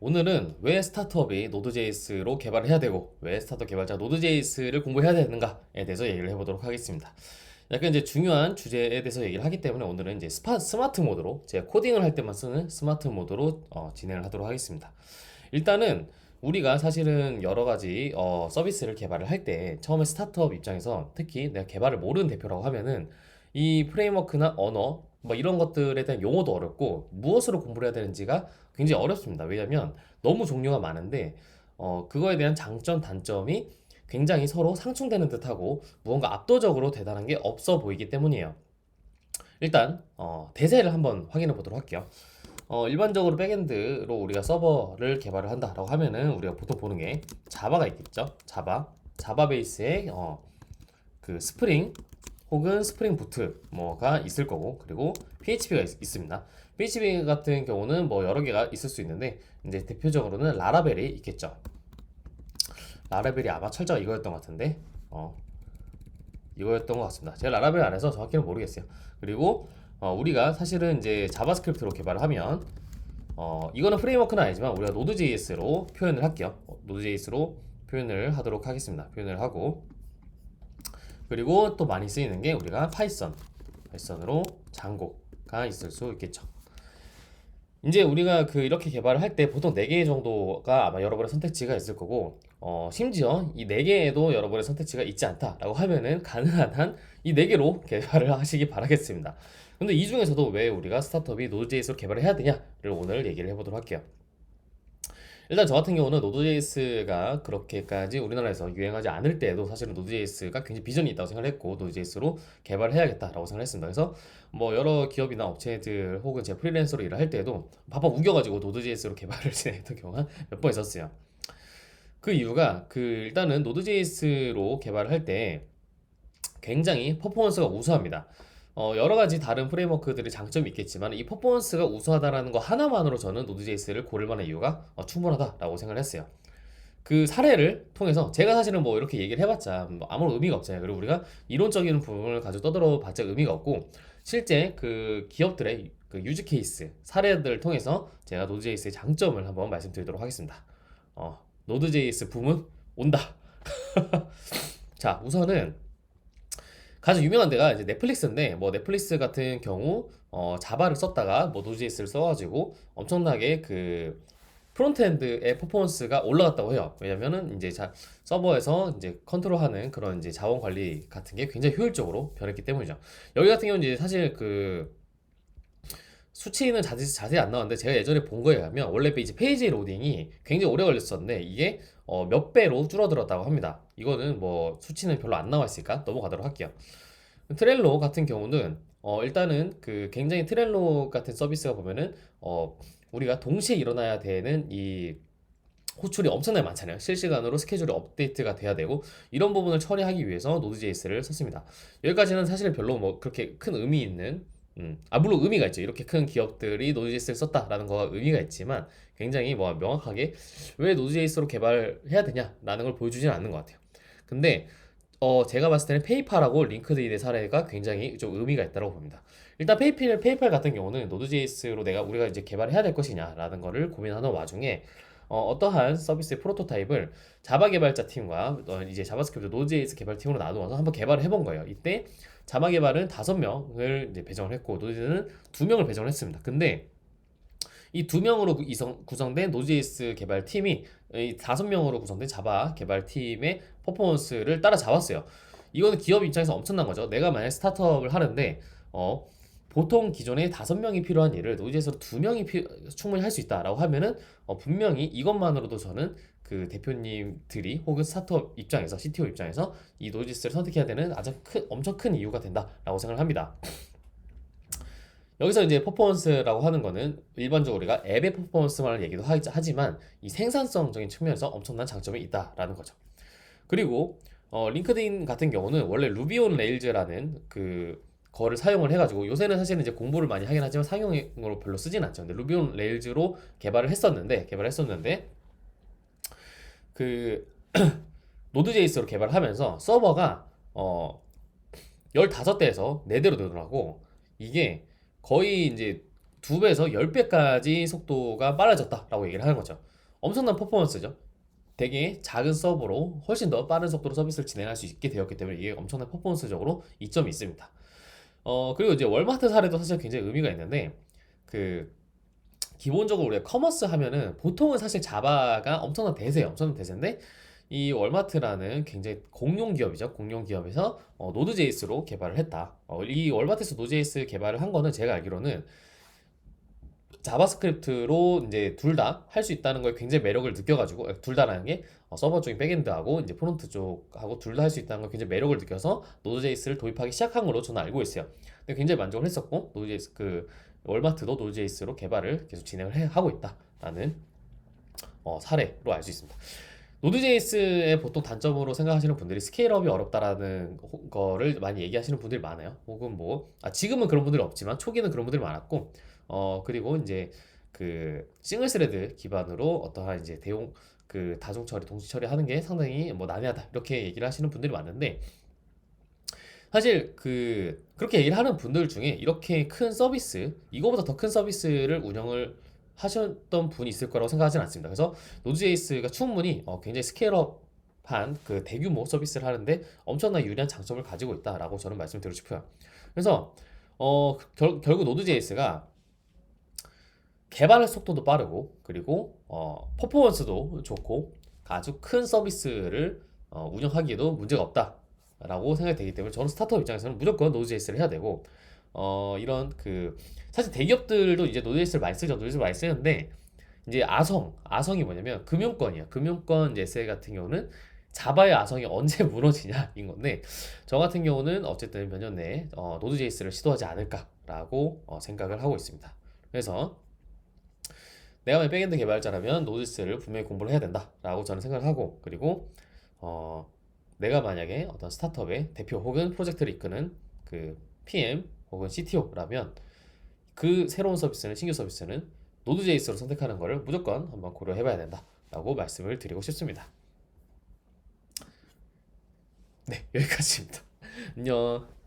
오늘은 왜 스타트업이 노드.js로 개발을 해야 되고 왜 스타트업 개발자가 노드.js를 공부해야 되는가에 대해서 얘기를 해보도록 하겠습니다. 약간 이제 중요한 주제에 대해서 얘기를 하기 때문에 오늘은 이제 스마트 모드로 제가 코딩을 할 때만 쓰는 스마트 모드로 진행을 하도록 하겠습니다. 일단은 우리가 사실은 여러 가지 서비스를 개발을 할 때 처음에 스타트업 입장에서 특히 내가 개발을 모르는 대표라고 하면은 이 프레임워크나 언어 뭐 이런 것들에 대한 용어도 어렵고 무엇으로 공부를 해야 되는지가 굉장히 어렵습니다. 왜냐면 너무 종류가 많은데 그거에 대한 장점 단점이 굉장히 서로 상충되는 듯하고 무언가 압도적으로 대단한 게 없어 보이기 때문이에요. 일단 대세를 한번 확인해 보도록 할게요. 일반적으로 백엔드로 우리가 서버를 개발을 한다라고 하면은 우리가 보통 보는 게 자바가 있겠죠. 자바 베이스에 그 스프링 혹은 스프링 부트 뭐가 있을 거고, 그리고 PHP가 있습니다. PHP 같은 경우는 뭐 여러 개가 있을 수 있는데 이제 대표적으로는 라라벨이 있겠죠. 라라벨이 아마 철자가 이거였던 것 같은데 이거였던 것 같습니다. 제가 라라벨 안 해서 정확히는 모르겠어요. 그리고 우리가 사실은 이제 자바스크립트로 개발을 하면 이거는 프레임워크는 아니지만 우리가 노드.js로 표현을 할게요. 노드.js로 표현을 하도록 하겠습니다. 표현을 하고, 그리고 또 많이 쓰이는 게 우리가 파이썬으로 장고가 있을 수 있겠죠. 이제 우리가 이렇게 개발을 할 때 보통 4개 정도가 아마 여러분의 선택지가 있을 거고, 심지어 이 4개에도 여러분의 선택지가 있지 않다라고 하면은 가능한 한 이 4개로 개발을 하시기 바라겠습니다. 근데 이 중에서도 왜 우리가 스타트업이 노드.js로 개발을 해야 되냐를 오늘 얘기를 해보도록 할게요. 일단 저 같은 경우는 노드.js가 그렇게까지 우리나라에서 유행하지 않을 때에도 사실은 노드.js가 굉장히 비전이 있다고 생각을 했고 노드.js로 개발을 해야겠다라고 생각을 했습니다. 그래서 뭐 여러 기업이나 업체들 혹은 제 프리랜서로 일을 할 때에도 바빠 우겨가지고 노드.js로 개발을 진행했던 경우가 몇 번 있었어요. 그 이유가 일단은 노드.js로 개발을 할 때 굉장히 퍼포먼스가 우수합니다. 여러 가지 다른 프레임워크들의 장점이 있겠지만 이 퍼포먼스가 우수하다라는 거 하나만으로 저는 노드.js를 고를 만한 이유가 충분하다라고 생각을 했어요. 그 사례를 통해서 제가 사실은 뭐 이렇게 얘기를 해봤자 뭐 아무런 의미가 없잖아요. 그리고 우리가 이론적인 부분을 가지고 떠들어봤자 의미가 없고, 실제 그 기업들의 그 유즈 케이스 사례들을 통해서 제가 노드.js의 장점을 한번 말씀드리도록 하겠습니다. 노드.js 붐은 온다. 자, 우선은 가장 유명한 데가 이제 넷플릭스인데, 뭐 넷플릭스 같은 경우 자바를 썼다가 뭐 노드.js를 써가지고 엄청나게 프론트엔드의 퍼포먼스가 올라갔다고 해요. 왜냐면은 이제 서버에서 이제 컨트롤하는 그런 이제 자원 관리 같은 게 굉장히 효율적으로 변했기 때문이죠. 여기 같은 경우는 이제 사실 수치는 자세히 안 나왔는데 제가 예전에 본 거에 의하면 원래 이제 페이지 로딩이 굉장히 오래 걸렸었는데 이게 몇 배로 줄어들었다고 합니다. 이거는 뭐 수치는 별로 안 나와 있으니까 넘어가도록 할게요. 트렐로 같은 경우는 일단은 굉장히 트렐로 같은 서비스가 보면은 우리가 동시에 일어나야 되는 이 호출이 엄청나게 많잖아요. 실시간으로 스케줄이 업데이트가 돼야 되고 이런 부분을 처리하기 위해서 노드.js를 썼습니다. 여기까지는 사실 별로 뭐 그렇게 큰 의미 있는 물론 의미가 있죠. 이렇게 큰 기업들이 노드.js를 썼다라는 거가 의미가 있지만 굉장히 뭐 명확하게 왜 노드.js로 개발해야 되냐라는 걸 보여주지는 않는 것 같아요. 근데 제가 봤을 때는 페이팔하고 링크드인의 사례가 굉장히 좀 의미가 있다고 봅니다. 일단 페이팔 같은 경우는 노드.js로 우리가 이제 개발해야 될 것이냐라는 거를 고민하는 와중에 어떠한 서비스의 프로토타입을 자바 개발자 팀과 이제 자바스크립트 노드.js 개발팀으로 나누어서 한번 개발을 해본 거예요. 이때 자바 개발은 5명을 이제 배정을 했고 노드는 2명을 배정을 했습니다. 근데 이 2명으로 구성된 노드.js 개발팀이 이 5명으로 구성된 자바 개발팀의 퍼포먼스를 따라잡았어요. 이거는 기업 입장에서 엄청난 거죠. 내가 만약 스타트업을 하는데 보통 기존에 5명이 필요한 일을 노드.js로 2명이 충분히 할 수 있다라고 하면은 분명히 이것만으로도 저는 그 대표님들이 혹은 스타트업 입장에서 CTO 입장에서 이 노드.js를 선택해야 되는 엄청 큰 이유가 된다라고 생각을 합니다. 여기서 이제 퍼포먼스라고 하는 거는 일반적으로 우리가 앱의 퍼포먼스만을 얘기도 하지만 이 생산성적인 측면에서 엄청난 장점이 있다라는 거죠. 그리고 링크드인 같은 경우는 원래 루비 온 레일즈라는 거를 사용을 해가지고 요새는 사실은 이제 공부를 많이 하긴 하지만 상용으로 별로 쓰진 않죠. 근데 루비 온 레일즈로 개발을 했었는데 그 노드.js로 개발을 하면서 서버가 15대에서 4대로 늘어나고, 이게 거의 이제 2배에서 10배까지 속도가 빨라졌다라고 얘기를 하는 거죠. 엄청난 퍼포먼스죠. 되게 작은 서버로 훨씬 더 빠른 속도로 서비스를 진행할 수 있게 되었기 때문에 이게 엄청난 퍼포먼스적으로 이점이 있습니다. 그리고 이제 월마트 사례도 사실 굉장히 의미가 있는데, 그 기본적으로 우리가 커머스 하면은 보통은 사실 자바가 엄청난 대세예요. 엄청난 대세인데, 이 월마트라는 굉장히 공룡 기업이죠. 공룡 기업에서 노드.js로 개발을 했다. 이 월마트에서 노드.js 개발을 한 거는 제가 알기로는 자바스크립트로 이제 둘 다 할 수 있다는 거에 굉장히 매력을 느껴가지고, 둘 다라는 게 서버 쪽인 백엔드하고 이제 프론트 쪽하고 둘 다 할 수 있다는 걸 굉장히 매력을 느껴서 노드.js를 도입하기 시작한 걸로 저는 알고 있어요. 근데 굉장히 만족을 했었고, 노드.js 월마트도 노드.js로 개발을 계속 진행을 하고 있다라는 사례로 알 수 있습니다. 노드.js의 보통 단점으로 생각하시는 분들이 스케일업이 어렵다라는 거를 많이 얘기하시는 분들이 많아요. 혹은 지금은 그런 분들이 없지만 초기는 그런 분들이 많았고, 그리고 이제 그 싱글 스레드 기반으로 어떠한 이제 다중 처리, 동시 처리하는 게 상당히 난해하다 이렇게 얘기를 하시는 분들이 많은데, 사실 그렇게 얘기를 하는 분들 중에 이렇게 큰 서비스, 이거보다 더 큰 서비스를 운영을 하셨던 분이 있을 거라고 생각하지는 않습니다. 그래서 노드.js가 충분히 굉장히 스케일업한 그 대규모 서비스를 하는데 엄청난 유리한 장점을 가지고 있다라고 저는 말씀드리고 싶어요. 그래서 결국 노드.js가 개발 속도도 빠르고, 그리고 퍼포먼스도 좋고 아주 큰 서비스를 운영하기에도 문제가 없다라고 생각이 되기 때문에 저는 스타트업 입장에서는 무조건 노드.js를 해야 되고, 이런 사실 대기업들도 이제 노드.js를 많이 쓰죠. 노드.js를 많이 쓰는데, 이제 아성이 뭐냐면 금융권이야. 금융권 예세 같은 경우는 자바의 아성이 언제 무너지냐인 건데, 저 같은 경우는 어쨌든 몇 년 내에 노드.js를 시도하지 않을까라고 생각을 하고 있습니다. 그래서 내가 만약 백엔드 개발자라면 노드.js를 분명히 공부를 해야 된다라고 저는 생각을 하고, 그리고 내가 만약에 어떤 스타트업의 대표 혹은 프로젝트를 이끄는 그 PM 혹은 CTO라면 그 새로운 서비스는, 신규 서비스는 노드.js로 선택하는 것을 무조건 한번 고려해봐야 된다라고 말씀을 드리고 싶습니다. 네, 여기까지입니다. 안녕.